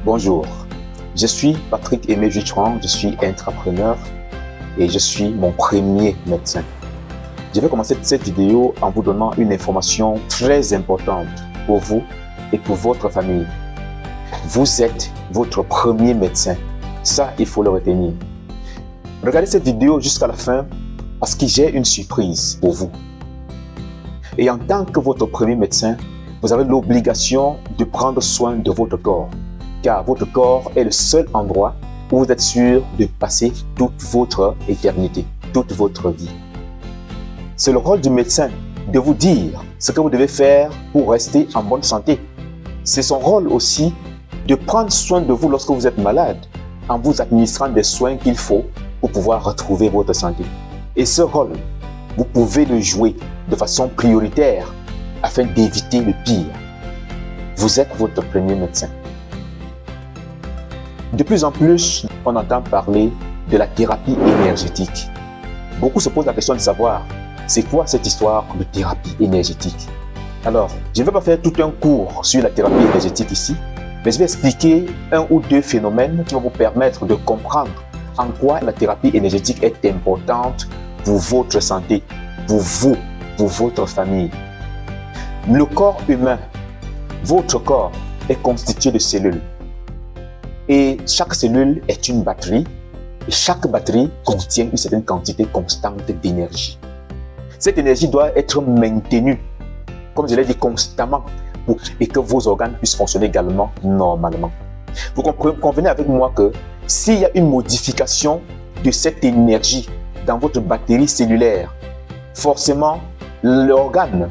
Bonjour, je suis Patrick Aimé Juchouan, je suis entrepreneur et je suis mon premier médecin. Je vais commencer cette vidéo en vous donnant une information très importante pour vous et pour votre famille. Vous êtes votre premier médecin. Ça, il faut le retenir. Regardez cette vidéo jusqu'à la fin parce que j'ai une surprise pour vous. Et en tant que votre premier médecin, vous avez l'obligation de prendre soin de votre corps. Car votre corps est le seul endroit où vous êtes sûr de passer toute votre éternité, toute votre vie. C'est le rôle du médecin de vous dire ce que vous devez faire pour rester en bonne santé. C'est son rôle aussi de prendre soin de vous lorsque vous êtes malade, en vous administrant des soins qu'il faut pour pouvoir retrouver votre santé. Et ce rôle, vous pouvez le jouer de façon prioritaire afin d'éviter le pire. Vous êtes votre premier médecin. De plus en plus, on entend parler de la thérapie énergétique. Beaucoup se posent la question de savoir, c'est quoi cette histoire de thérapie énergétique? Alors, je ne vais pas faire tout un cours sur la thérapie énergétique ici, mais je vais expliquer un ou deux phénomènes qui vont vous permettre de comprendre en quoi la thérapie énergétique est importante pour votre santé, pour vous, pour votre famille. Le corps humain, votre corps, est constitué de cellules. Et chaque cellule est une batterie. Et chaque batterie contient une certaine quantité constante d'énergie. Cette énergie doit être maintenue, comme je l'ai dit, constamment, et que vos organes puissent fonctionner également normalement. Vous convenez avec moi que s'il y a une modification de cette énergie dans votre batterie cellulaire, forcément, l'organe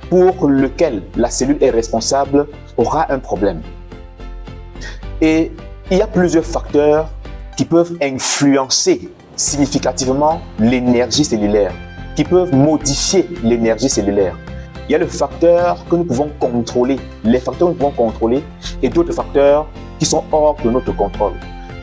pour lequel la cellule est responsable aura un problème. Et il y a plusieurs facteurs qui peuvent influencer significativement l'énergie cellulaire, qui peuvent modifier l'énergie cellulaire. Il y a le facteur que nous pouvons contrôler, les facteurs que nous pouvons contrôler et d'autres facteurs qui sont hors de notre contrôle.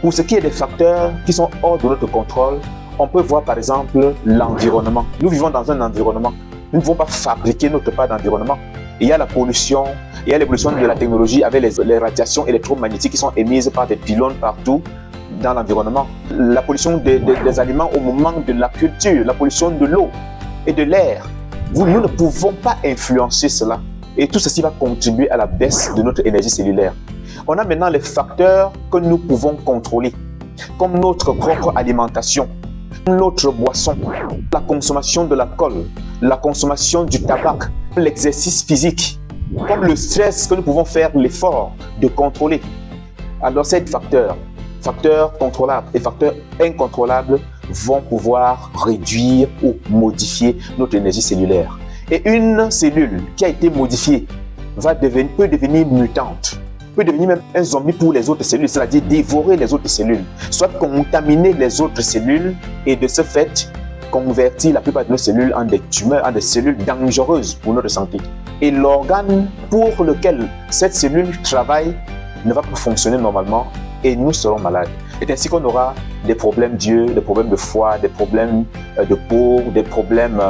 Pour ce qui est des facteurs qui sont hors de notre contrôle, on peut voir par exemple l'environnement. Nous vivons dans un environnement. Nous ne pouvons pas fabriquer notre part d'environnement. Il y a la pollution, il y a l'évolution de la technologie avec les radiations électromagnétiques qui sont émises par des pylônes partout dans l'environnement. La pollution des aliments au moment de la culture, la pollution de l'eau et de l'air. Nous ne pouvons pas influencer cela. Et tout ceci va contribuer à la baisse de notre énergie cellulaire. On a maintenant les facteurs que nous pouvons contrôler, comme notre propre alimentation, notre boisson, la consommation de l'alcool, la consommation du tabac, l'exercice physique, comme le stress que nous pouvons faire l'effort de contrôler. Alors ces facteurs contrôlables et facteurs incontrôlables vont pouvoir réduire ou modifier notre énergie cellulaire. Et une cellule qui a été modifiée peut devenir mutante, peut devenir même un zombie pour les autres cellules, c'est-à-dire dévorer les autres cellules, soit contaminer les autres cellules et de ce fait convertir la plupart de nos cellules en des tumeurs, en des cellules dangereuses pour notre santé. Et l'organe pour lequel cette cellule travaille ne va pas fonctionner normalement et nous serons malades. C'est ainsi qu'on aura des problèmes d'yeux, des problèmes de foie, des problèmes de peau, des problèmes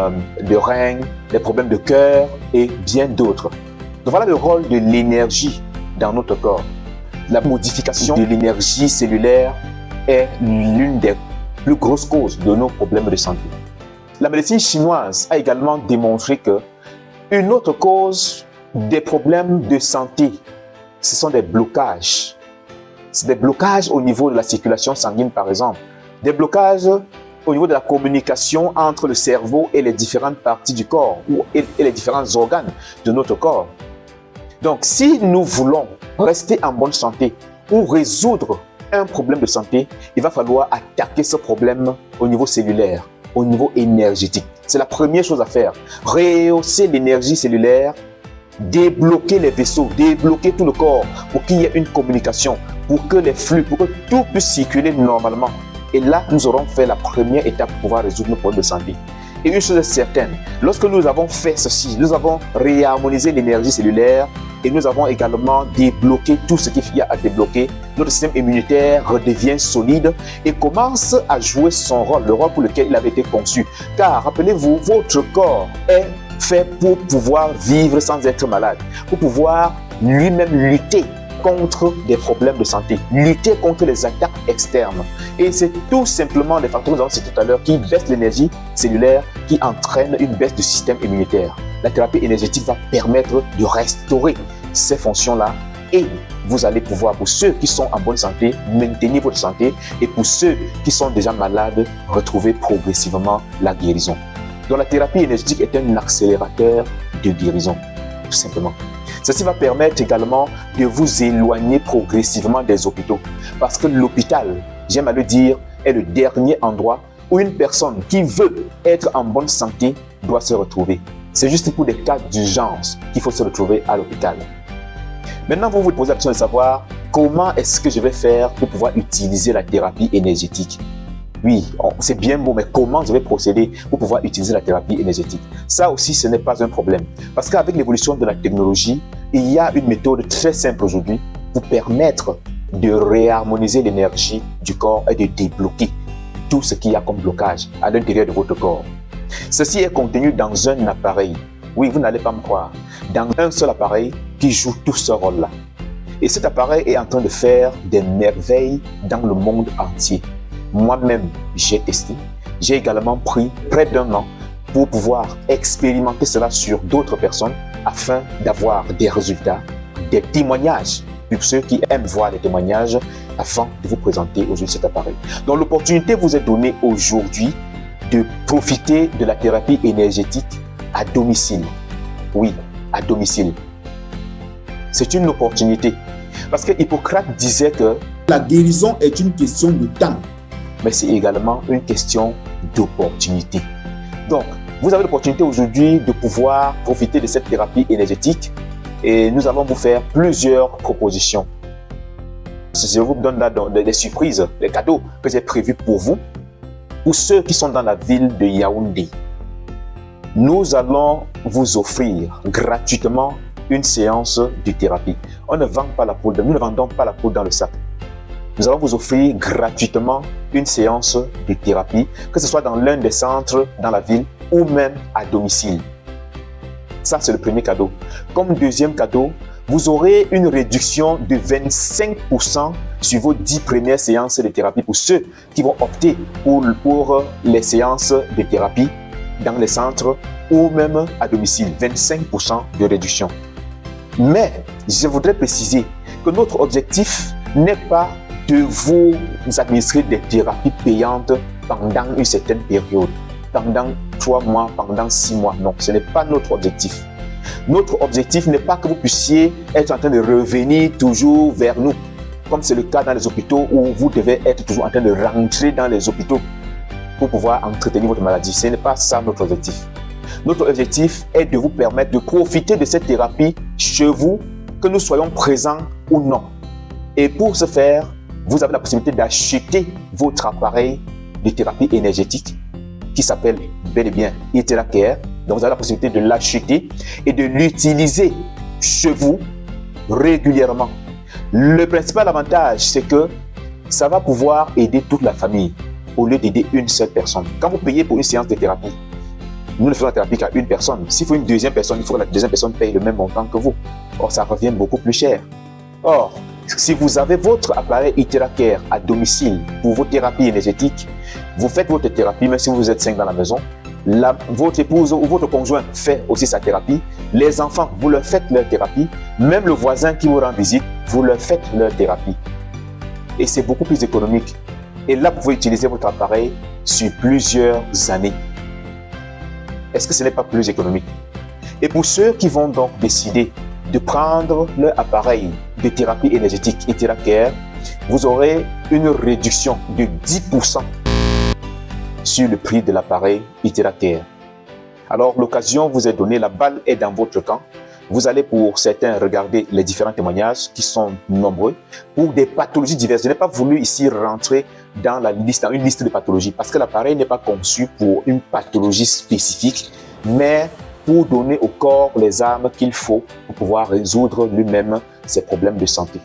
de reins, des problèmes de cœur et bien d'autres. Donc voilà le rôle de l'énergie dans notre corps. La modification de l'énergie cellulaire est l'une des plus grosses causes de nos problèmes de santé. La médecine chinoise a également démontré que une autre cause des problèmes de santé, ce sont des blocages. C'est des blocages au niveau de la circulation sanguine, par exemple. Des blocages au niveau de la communication entre le cerveau et les différentes parties du corps et les différents organes de notre corps. Donc, si nous voulons rester en bonne santé ou résoudre un problème de santé, il va falloir attaquer ce problème au niveau cellulaire, au niveau énergétique. C'est la première chose à faire. Rehausser l'énergie cellulaire, débloquer les vaisseaux, débloquer tout le corps pour qu'il y ait une communication, pour que les flux, pour que tout puisse circuler normalement. Et là, nous aurons fait la première étape pour pouvoir résoudre nos problèmes de santé. Et une chose est certaine, lorsque nous avons fait ceci, nous avons réharmonisé l'énergie cellulaire et nous avons également débloqué tout ce qu'il y a à débloquer, notre système immunitaire redevient solide et commence à jouer son rôle, le rôle pour lequel il avait été conçu. Car rappelez-vous, votre corps est fait pour pouvoir vivre sans être malade, pour pouvoir lui-même lutter contre des problèmes de santé, lutter contre les attaques externes. Et c'est tout simplement des facteurs que nous avons cités tout à l'heure qui baissent l'énergie cellulaire, qui entraînent une baisse du système immunitaire. La thérapie énergétique va permettre de restaurer ces fonctions-là et vous allez pouvoir, pour ceux qui sont en bonne santé, maintenir votre santé et pour ceux qui sont déjà malades, retrouver progressivement la guérison. Donc la thérapie énergétique est un accélérateur de guérison, tout simplement. Ceci va permettre également de vous éloigner progressivement des hôpitaux. Parce que l'hôpital, j'aime à le dire, est le dernier endroit où une personne qui veut être en bonne santé doit se retrouver. C'est juste pour des cas d'urgence qu'il faut se retrouver à l'hôpital. Maintenant, vous vous posez la question de savoir comment est-ce que je vais faire pour pouvoir utiliser la thérapie énergétique. Oui, c'est bien beau, mais comment je vais procéder pour pouvoir utiliser la thérapie énergétique? Ça aussi, ce n'est pas un problème. Parce qu'avec l'évolution de la technologie, il y a une méthode très simple aujourd'hui pour permettre de réharmoniser l'énergie du corps et de débloquer tout ce qu'il y a comme blocage à l'intérieur de votre corps. Ceci est contenu dans un appareil. Oui, vous n'allez pas me croire. Dans un seul appareil qui joue tout ce rôle-là. Et cet appareil est en train de faire des merveilles dans le monde entier. Moi-même, j'ai testé. J'ai également pris près d'un an pour pouvoir expérimenter cela sur d'autres personnes afin d'avoir des résultats, des témoignages. Pour ceux qui aiment voir les témoignages, afin de vous présenter aujourd'hui cet appareil. Donc l'opportunité vous est donnée aujourd'hui de profiter de la thérapie énergétique à domicile. Oui, à domicile. C'est une opportunité. Parce que Hippocrate disait que la guérison est une question de temps. Mais c'est également une question d'opportunité. Donc, vous avez l'opportunité aujourd'hui de pouvoir profiter de cette thérapie énergétique et nous allons vous faire plusieurs propositions. Je vous donne là des surprises, des cadeaux que j'ai prévus pour vous, pour ceux qui sont dans la ville de Yaoundé. Nous allons vous offrir gratuitement une séance de thérapie. On ne vend pas la poudre, nous ne vendons pas la poudre dans le sac. Nous allons vous offrir gratuitement une séance de thérapie, que ce soit dans l'un des centres dans la ville ou même à domicile. Ça, c'est le premier cadeau. Comme deuxième cadeau, vous aurez une réduction de 25% sur vos 10 premières séances de thérapie pour ceux qui vont opter pour les séances de thérapie dans les centres ou même à domicile. 25% de réduction. Mais je voudrais préciser que notre objectif n'est pas de vous administrer des thérapies payantes pendant une certaine période, pendant 3 mois, pendant 6 mois. Non, ce n'est pas notre objectif. Notre objectif n'est pas que vous puissiez être en train de revenir toujours vers nous, comme c'est le cas dans les hôpitaux où vous devez être toujours en train de rentrer dans les hôpitaux pour pouvoir entretenir votre maladie. Ce n'est pas ça notre objectif. Notre objectif est de vous permettre de profiter de cette thérapie chez vous, que nous soyons présents ou non. Et pour ce faire, vous avez la possibilité d'acheter votre appareil de thérapie énergétique qui s'appelle bel et bien IteraCare. Donc vous avez la possibilité de l'acheter et de l'utiliser chez vous régulièrement. Le principal avantage, c'est que ça va pouvoir aider toute la famille au lieu d'aider une seule personne. Quand vous payez pour une séance de thérapie, nous ne faisons la thérapie qu'à une personne. S'il faut une deuxième personne, il faut que la deuxième personne paye le même montant que vous. Or, ça revient beaucoup plus cher. Or, si vous avez votre appareil IteraCare à domicile pour vos thérapies énergétiques, vous faites votre thérapie, même si vous êtes 5 dans la maison, votre épouse ou votre conjoint fait aussi sa thérapie, les enfants, vous leur faites leur thérapie, même le voisin qui vous rend visite, vous leur faites leur thérapie. Et c'est beaucoup plus économique. Et là, vous pouvez utiliser votre appareil sur plusieurs années. Est-ce que ce n'est pas plus économique? Et pour ceux qui vont donc décider de prendre leur appareil de thérapie énergétique IteraCare, vous aurez une réduction de 10% sur le prix de l'appareil IteraCare. Alors l'occasion vous est donnée, la balle est dans votre camp. Vous allez pour certains regarder les différents témoignages qui sont nombreux pour des pathologies diverses. Je n'ai pas voulu ici rentrer dans une liste de pathologies parce que l'appareil n'est pas conçu pour une pathologie spécifique, mais pour donner au corps les armes qu'il faut pour pouvoir résoudre lui-même ses problèmes de santé.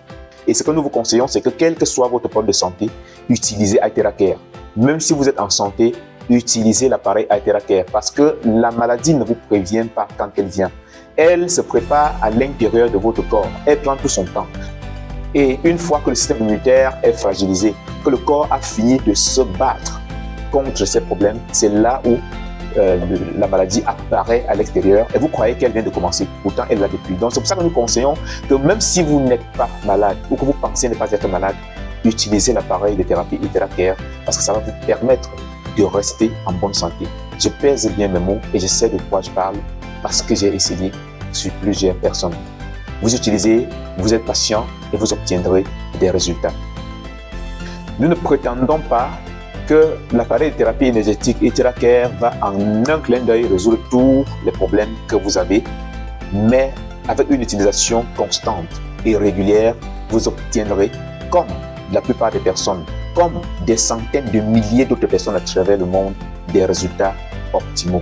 Et ce que nous vous conseillons, c'est que quel que soit votre problème de santé, utilisez IteraCare. Même si vous êtes en santé, utilisez l'appareil IteraCare parce que la maladie ne vous prévient pas quand elle vient. Elle se prépare à l'intérieur de votre corps. Elle prend tout son temps. Et une fois que le système immunitaire est fragilisé, que le corps a fini de se battre contre ces problèmes, c'est là où la maladie apparaît à l'extérieur et vous croyez qu'elle vient de commencer. Pourtant, elle l'a depuis. Donc, c'est pour ça que nous conseillons que même si vous n'êtes pas malade ou que vous pensez ne pas être malade, utilisez l'appareil de thérapie IteraCare parce que ça va vous permettre de rester en bonne santé. Je pèse bien mes mots et je sais de quoi je parle parce que j'ai essayé sur plusieurs personnes. Vous utilisez, vous êtes patient et vous obtiendrez des résultats. Nous ne prétendons pas que l'appareil de thérapie énergétique IteraCare va en un clin d'œil résoudre tous les problèmes que vous avez, mais avec une utilisation constante et régulière, vous obtiendrez, comme la plupart des personnes, comme des centaines de milliers d'autres personnes à travers le monde, des résultats optimaux.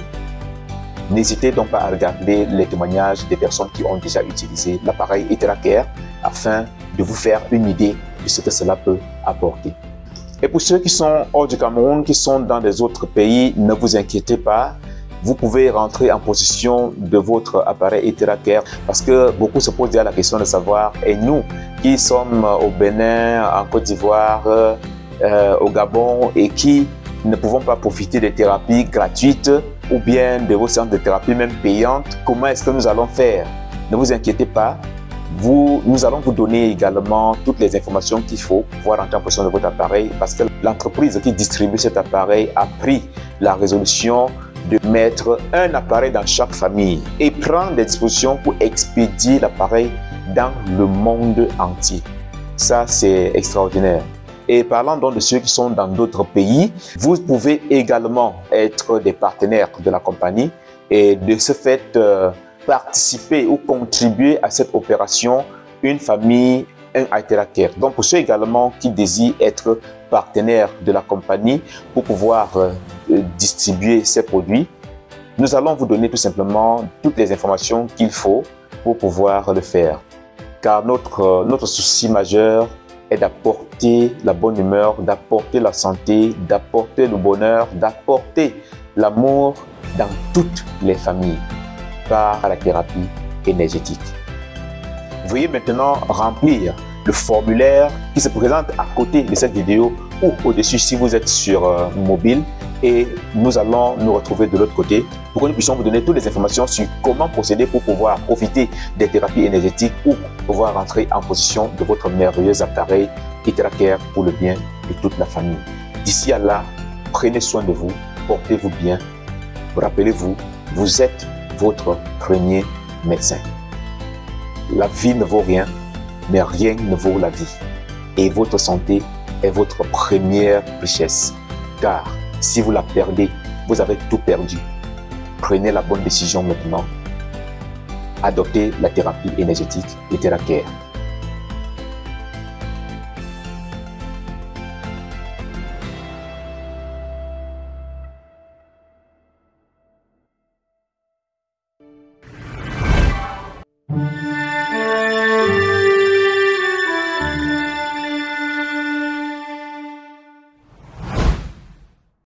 N'hésitez donc pas à regarder les témoignages des personnes qui ont déjà utilisé l'appareil IteraCare afin de vous faire une idée de ce que cela peut apporter. Et pour ceux qui sont hors du Cameroun, qui sont dans des autres pays, ne vous inquiétez pas. Vous pouvez rentrer en possession de votre appareil IteraCare parce que beaucoup se posent déjà la question de savoir, et nous qui sommes au Bénin, en Côte d'Ivoire, au Gabon et qui ne pouvons pas profiter des thérapies gratuites ou bien de vos séances de thérapie même payantes, comment est-ce que nous allons faire? Ne vous inquiétez pas. Nous allons vous donner également toutes les informations qu'il faut pour pouvoir rentrer en possession de votre appareil parce que l'entreprise qui distribue cet appareil a pris la résolution de mettre un appareil dans chaque famille et prendre des dispositions pour expédier l'appareil dans le monde entier. Ça, c'est extraordinaire. Et parlant donc de ceux qui sont dans d'autres pays, vous pouvez également être des partenaires de la compagnie et de ce fait, participer ou contribuer à cette opération Une famille, un IteraCare. Donc pour ceux également qui désirent être partenaires de la compagnie pour pouvoir distribuer ces produits, nous allons vous donner tout simplement toutes les informations qu'il faut pour pouvoir le faire. Car notre souci majeur est d'apporter la bonne humeur, d'apporter la santé, d'apporter le bonheur, d'apporter l'amour dans toutes les familles par la thérapie énergétique. Veuillez maintenant remplir le formulaire qui se présente à côté de cette vidéo ou au-dessus si vous êtes sur mobile et nous allons nous retrouver de l'autre côté pour que nous puissions vous donner toutes les informations sur comment procéder pour pouvoir profiter des thérapies énergétiques ou pouvoir rentrer en possession de votre merveilleux appareil IteraCare pour le bien de toute la famille. D'ici à là, prenez soin de vous, portez-vous bien. Rappelez-vous, vous êtes votre premier médecin. La vie ne vaut rien, mais rien ne vaut la vie. Et votre santé est votre première richesse. Car si vous la perdez, vous avez tout perdu. Prenez la bonne décision maintenant. Adoptez la thérapie énergétique IteraCare.